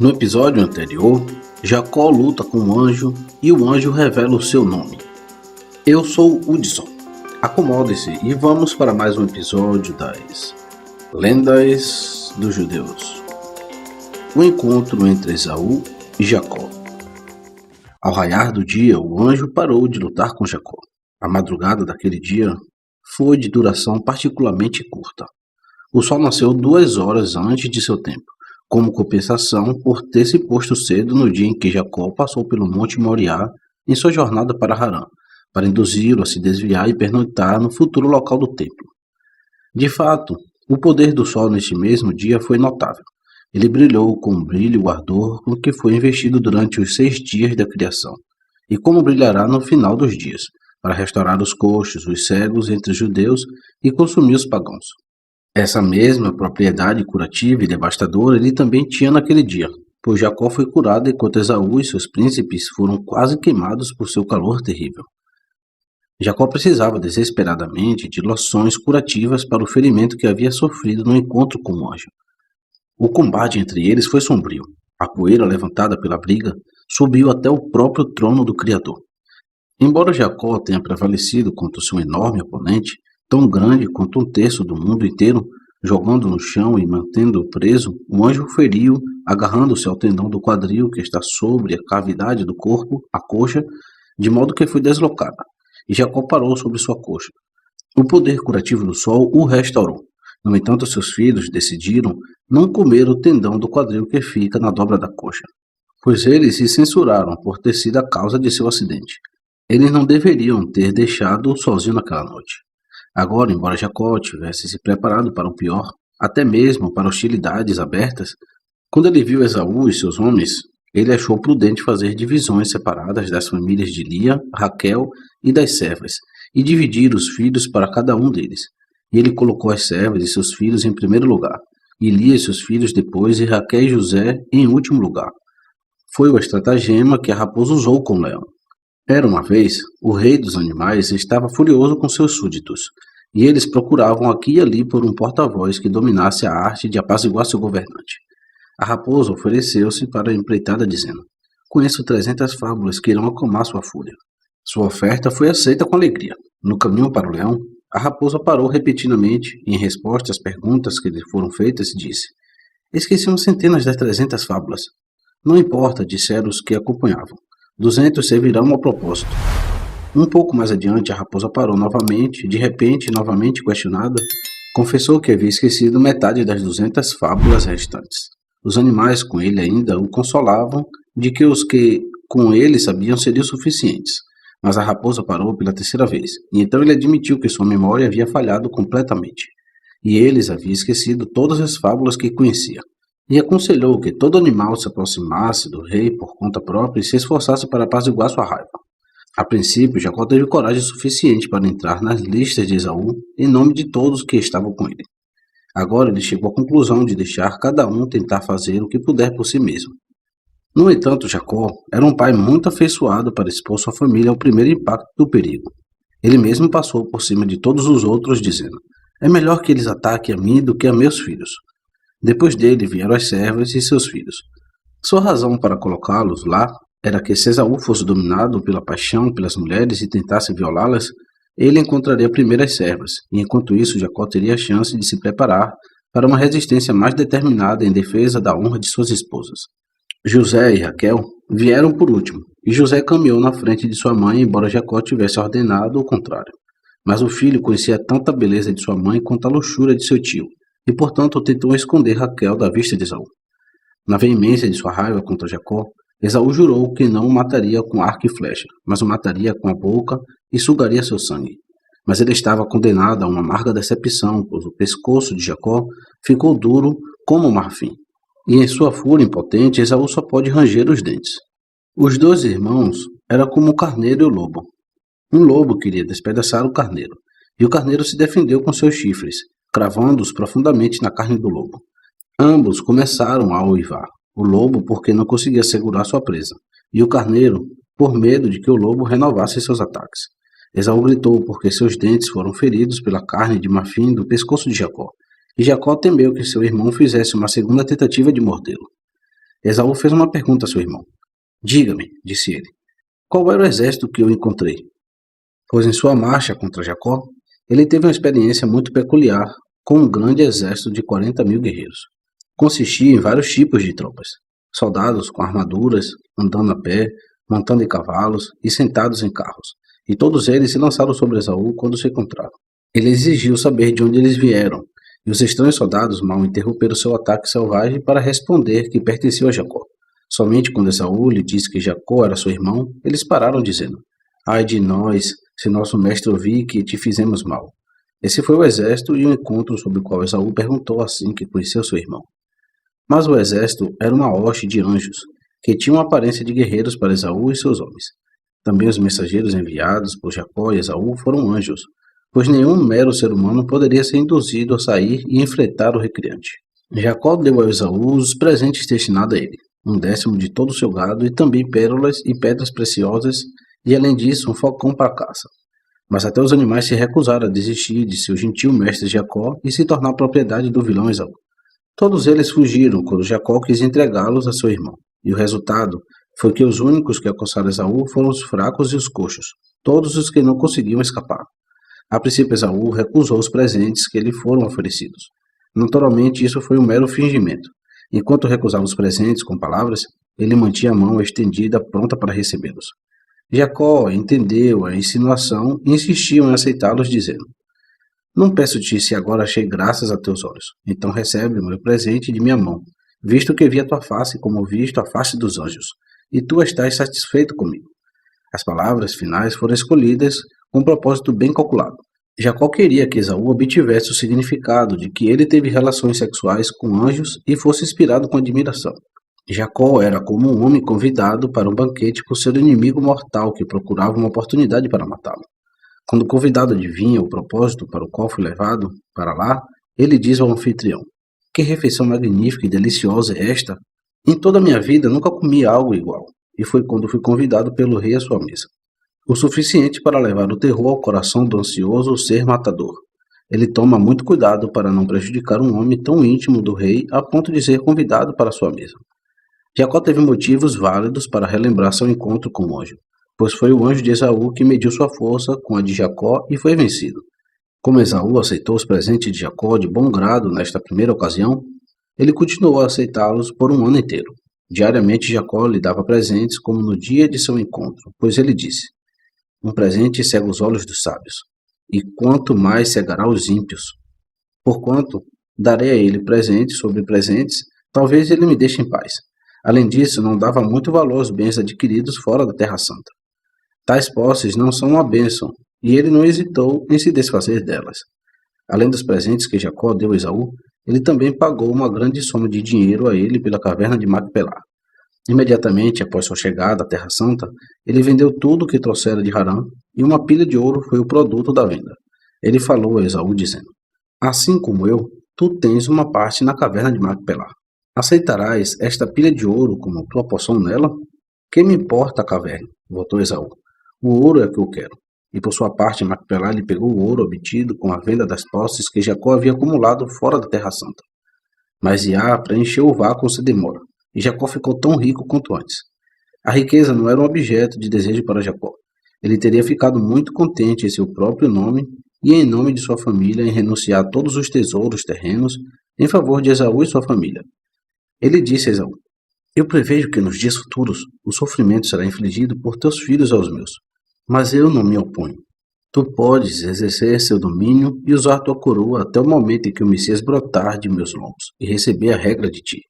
No episódio anterior, Jacó luta com o anjo e o anjo revela o seu nome. Eu sou Hudson. Acomode-se e vamos para mais um episódio das Lendas dos Judeus. O encontro entre Esaú e Jacó. Ao raiar do dia, o anjo parou de lutar com Jacó. A madrugada daquele dia foi de duração particularmente curta. O sol nasceu 2 horas antes de seu tempo, como compensação por ter se posto cedo no dia em que Jacó passou pelo Monte Moriá em sua jornada para Harã, para induzi-lo a se desviar e pernoitar no futuro local do templo. De fato, o poder do sol neste mesmo dia foi notável. Ele brilhou com o brilho e o ardor com que foi investido durante os 6 dias da criação, e como brilhará no final dos dias, para restaurar os coxos, os cegos entre os judeus e consumir os pagãos. Essa mesma propriedade curativa e devastadora ele também tinha naquele dia, pois Jacó foi curado enquanto Esaú e seus príncipes foram quase queimados por seu calor terrível. Jacó precisava desesperadamente de loções curativas para o ferimento que havia sofrido no encontro com o anjo. O combate entre eles foi sombrio. A poeira levantada pela briga subiu até o próprio trono do Criador. Embora Jacó tenha prevalecido contra o seu enorme oponente, tão grande quanto 1/3 do mundo inteiro, jogando no chão e mantendo-o preso, o anjo o feriu, agarrando-se ao tendão do quadril que está sobre a cavidade do corpo, a coxa, de modo que foi deslocada, e Jacó parou sobre sua coxa. O poder curativo do sol o restaurou. No entanto, seus filhos decidiram não comer o tendão do quadril que fica na dobra da coxa, pois eles se censuraram por ter sido a causa de seu acidente. Eles não deveriam ter deixado-o sozinho naquela noite. Agora, embora Jacó tivesse se preparado para o pior, até mesmo para hostilidades abertas, quando ele viu Esaú e seus homens, ele achou prudente fazer divisões separadas das famílias de Lia, Raquel e das servas, e dividir os filhos para cada um deles. E ele colocou as servas e seus filhos em primeiro lugar, e Lia e seus filhos depois, e Raquel e José em último lugar. Foi o estratagema que a raposa usou com o leão. Era uma vez, o rei dos animais estava furioso com seus súditos, e eles procuravam aqui e ali por um porta-voz que dominasse a arte de apaziguar seu governante. A raposa ofereceu-se para a empreitada dizendo: "Conheço 300 fábulas que irão acalmar sua fúria." Sua oferta foi aceita com alegria. No caminho para o leão, a raposa parou repetidamente e, em resposta às perguntas que lhe foram feitas, disse: "Esquecemos centenas das 300 fábulas." "Não importa", disseram os que acompanhavam. 200 servirão ao propósito." Um pouco mais adiante, a raposa parou novamente, de repente, novamente questionada, confessou que havia esquecido metade das 200 fábulas restantes. Os animais com ele ainda o consolavam de que os que com ele sabiam seriam suficientes, mas a raposa parou pela 3ª vez, e então ele admitiu que sua memória havia falhado completamente, e eles haviam esquecido todas as fábulas que conhecia. E aconselhou que todo animal se aproximasse do rei por conta própria e se esforçasse para apaziguar sua raiva. A princípio, Jacó teve coragem suficiente para entrar nas listas de Esaú em nome de todos que estavam com ele. Agora ele chegou à conclusão de deixar cada um tentar fazer o que puder por si mesmo. No entanto, Jacó era um pai muito afeiçoado para expor sua família ao primeiro impacto do perigo. Ele mesmo passou por cima de todos os outros, dizendo: "É melhor que eles ataquem a mim do que a meus filhos." Depois dele vieram as servas e seus filhos. Sua razão para colocá-los lá era que se Esaú fosse dominado pela paixão pelas mulheres e tentasse violá-las, ele encontraria primeiro as servas, e enquanto isso Jacó teria a chance de se preparar para uma resistência mais determinada em defesa da honra de suas esposas. José e Raquel vieram por último, e José caminhou na frente de sua mãe, embora Jacó tivesse ordenado o contrário. Mas o filho conhecia tanto a beleza de sua mãe quanto a luxúria de seu tio, e portanto tentou esconder Raquel da vista de Esaú. Na veemência de sua raiva contra Jacó, Esaú jurou que não o mataria com arco e flecha, mas o mataria com a boca e sugaria seu sangue. Mas ele estava condenado a uma amarga decepção, pois o pescoço de Jacó ficou duro como marfim, e em sua fúria impotente Esaú só pode ranger os dentes. Os 2 irmãos eram como o carneiro e o lobo. Um lobo queria despedaçar o carneiro, e o carneiro se defendeu com seus chifres, cravando-os profundamente na carne do lobo. Ambos começaram a uivar, o lobo porque não conseguia segurar sua presa, e o carneiro por medo de que o lobo renovasse seus ataques. Esaú gritou porque seus dentes foram feridos pela carne de marfim do pescoço de Jacó, e Jacó temeu que seu irmão fizesse uma segunda tentativa de mordê-lo. Esaú fez uma pergunta a seu irmão. Diga-me, disse ele, qual era o exército que eu encontrei? Pois em sua marcha contra Jacó, ele teve uma experiência muito peculiar com um grande exército de 40.000 guerreiros. Consistia em vários tipos de tropas. Soldados com armaduras, andando a pé, montando em cavalos e sentados em carros. E todos eles se lançaram sobre Esaú quando se encontraram. Ele exigiu saber de onde eles vieram, e os estranhos soldados mal interromperam seu ataque selvagem para responder que pertenciam a Jacó. Somente quando Esaú lhe disse que Jacó era seu irmão, eles pararam dizendo, ai de nós, se nosso mestre ouvir que te fizemos mal. Esse foi o exército e o encontro sobre o qual Esaú perguntou assim que conheceu seu irmão. Mas o exército era uma hoste de anjos, que tinham a aparência de guerreiros para Esaú e seus homens. Também os mensageiros enviados por Jacó e Esaú foram anjos, pois nenhum mero ser humano poderia ser induzido a sair e enfrentar o recreante. Jacó deu a Esaú os presentes destinados a ele, 1/10 de todo o seu gado e também pérolas e pedras preciosas, e além disso um falcão para a caça. Mas até os animais se recusaram a desistir de seu gentil mestre Jacó e se tornar propriedade do vilão Esaú. Todos eles fugiram quando Jacó quis entregá-los a seu irmão, e o resultado foi que os únicos que alcançaram Esaú foram os fracos e os coxos, todos os que não conseguiam escapar. A princípio Esaú recusou os presentes que lhe foram oferecidos. Naturalmente isso foi um mero fingimento. Enquanto recusava os presentes com palavras, ele mantinha a mão estendida pronta para recebê-los. Jacó entendeu a insinuação e insistiu em aceitá-los, dizendo, não peço-te se agora achei graças a teus olhos, então recebe o meu presente de minha mão, visto que vi a tua face como visto a face dos anjos, e tu estás satisfeito comigo. As palavras finais foram escolhidas com um propósito bem calculado. Jacó queria que Esaú obtivesse o significado de que ele teve relações sexuais com anjos e fosse inspirado com admiração. Jacó era como um homem convidado para um banquete por seu inimigo mortal que procurava uma oportunidade para matá-lo. Quando o convidado adivinha o propósito para o qual foi levado para lá, ele diz ao anfitrião, que refeição magnífica e deliciosa é esta? Em toda a minha vida nunca comi algo igual, e foi quando fui convidado pelo rei à sua mesa. O suficiente para levar o terror ao coração do ansioso ser matador. Ele toma muito cuidado para não prejudicar um homem tão íntimo do rei a ponto de ser convidado para sua mesa. Jacó teve motivos válidos para relembrar seu encontro com o anjo, pois foi o anjo de Esaú que mediu sua força com a de Jacó e foi vencido. Como Esaú aceitou os presentes de Jacó de bom grado nesta primeira ocasião, ele continuou a aceitá-los por um ano inteiro. Diariamente Jacó lhe dava presentes como no dia de seu encontro, pois ele disse, um presente cega os olhos dos sábios, e quanto mais cegará os ímpios. Porquanto darei a ele presentes sobre presentes, talvez ele me deixe em paz. Além disso, não dava muito valor aos bens adquiridos fora da Terra Santa. Tais posses não são uma bênção, e ele não hesitou em se desfazer delas. Além dos presentes que Jacó deu a Esaú, ele também pagou uma grande soma de dinheiro a ele pela caverna de Macpelá. Imediatamente após sua chegada à Terra Santa, ele vendeu tudo o que trouxera de Harã, e uma pilha de ouro foi o produto da venda. Ele falou a Esaú dizendo, assim como eu, tu tens uma parte na caverna de Macpelá. Aceitarás esta pilha de ouro como tua porção nela? Que me importa a caverna? Voltou Esaú. O ouro é o que eu quero. E por sua parte, Macpelá lhe pegou o ouro obtido com a venda das posses que Jacó havia acumulado fora da Terra Santa. Mas Iá preencheu o vácuo sem demora, e Jacó ficou tão rico quanto antes. A riqueza não era um objeto de desejo para Jacó. Ele teria ficado muito contente em seu próprio nome e em nome de sua família em renunciar a todos os tesouros terrenos em favor de Esaú e sua família. Ele disse a Esaú, eu prevejo que nos dias futuros o sofrimento será infligido por teus filhos aos meus, mas eu não me oponho. Tu podes exercer seu domínio e usar tua coroa até o momento em que o Messias brotar de meus lombos e receber a regra de ti.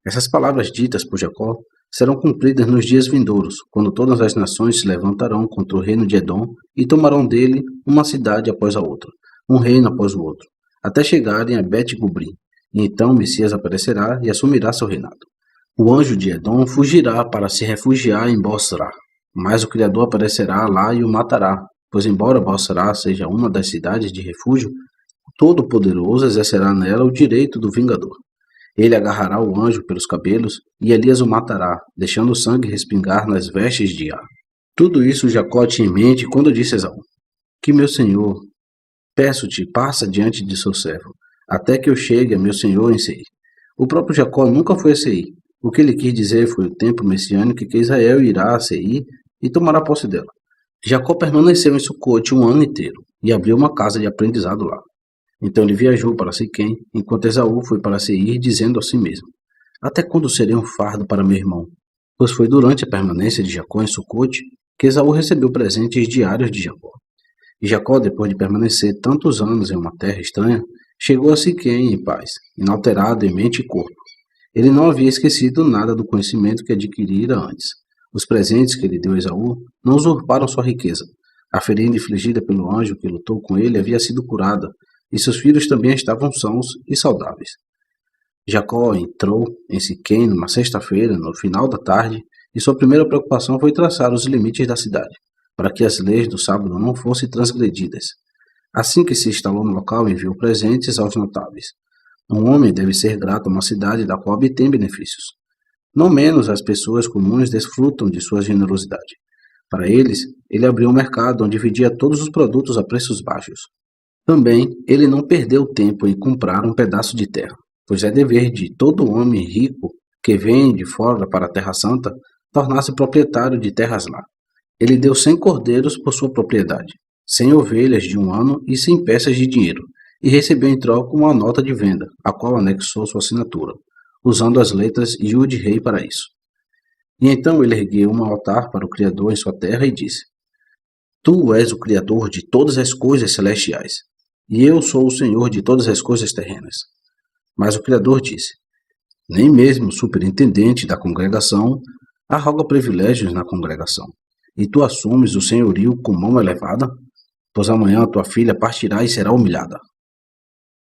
Essas palavras ditas por Jacó serão cumpridas nos dias vindouros, quando todas as nações se levantarão contra o reino de Edom e tomarão dele uma cidade após a outra, um reino após o outro, até chegarem a Bet-Gubrim. E então o Messias aparecerá e assumirá seu reinado. O anjo de Edom fugirá para se refugiar em Bosra, mas o Criador aparecerá lá e o matará, pois embora Bosra seja uma das cidades de refúgio, o Todo-Poderoso exercerá nela o direito do vingador. Ele agarrará o anjo pelos cabelos e Elias o matará, deixando o sangue respingar nas vestes de Iá. Tudo isso Jacó tinha em mente quando disse a Esaú, que meu senhor, peço-te, passa diante de seu servo, até que eu chegue a meu senhor em Seir. O próprio Jacó nunca foi a Seir, O que ele quis dizer foi o tempo messiânico que Israel irá a Seir e tomará posse dela. Jacó permaneceu em Sucote um ano inteiro e abriu uma casa de aprendizado lá. Então ele viajou para Siquém, enquanto Esaú foi para Seir, dizendo a si mesmo: Até quando serei um fardo para meu irmão? Pois foi durante a permanência de Jacó em Sucote que Esaú recebeu presentes diários de Jacó. E Jacó, depois de permanecer tantos anos em uma terra estranha, chegou a Siquém em paz, inalterado em mente e corpo. Ele não havia esquecido nada do conhecimento que adquirira antes. Os presentes que ele deu a Esaú não usurparam sua riqueza. A ferida infligida pelo anjo que lutou com ele havia sido curada, e seus filhos também estavam sãos e saudáveis. Jacó entrou em Siquém numa sexta-feira, no final da tarde, e sua primeira preocupação foi traçar os limites da cidade, para que as leis do sábado não fossem transgredidas. Assim que se instalou no local, enviou presentes aos notáveis. Um homem deve ser grato a uma cidade da qual obtém benefícios. Não menos as pessoas comuns desfrutam de sua generosidade. Para eles, ele abriu um mercado onde vendia todos os produtos a preços baixos. Também, ele não perdeu tempo em comprar um pedaço de terra, pois é dever de todo homem rico que vem de fora para a Terra Santa tornar-se proprietário de terras lá. Ele deu 100 cordeiros por sua propriedade, 100 ovelhas de um ano e 100 peças de dinheiro, e recebeu em troca uma nota de venda, a qual anexou sua assinatura, usando as letras Yud-Rei para isso. E então ele ergueu um altar para o Criador em sua terra e disse: Tu és o Criador de todas as coisas celestiais, e eu sou o Senhor de todas as coisas terrenas. Mas o Criador disse: Nem mesmo o superintendente da congregação arroga privilégios na congregação, e tu assumes o senhorio com mão elevada? Pois amanhã tua filha partirá e será humilhada.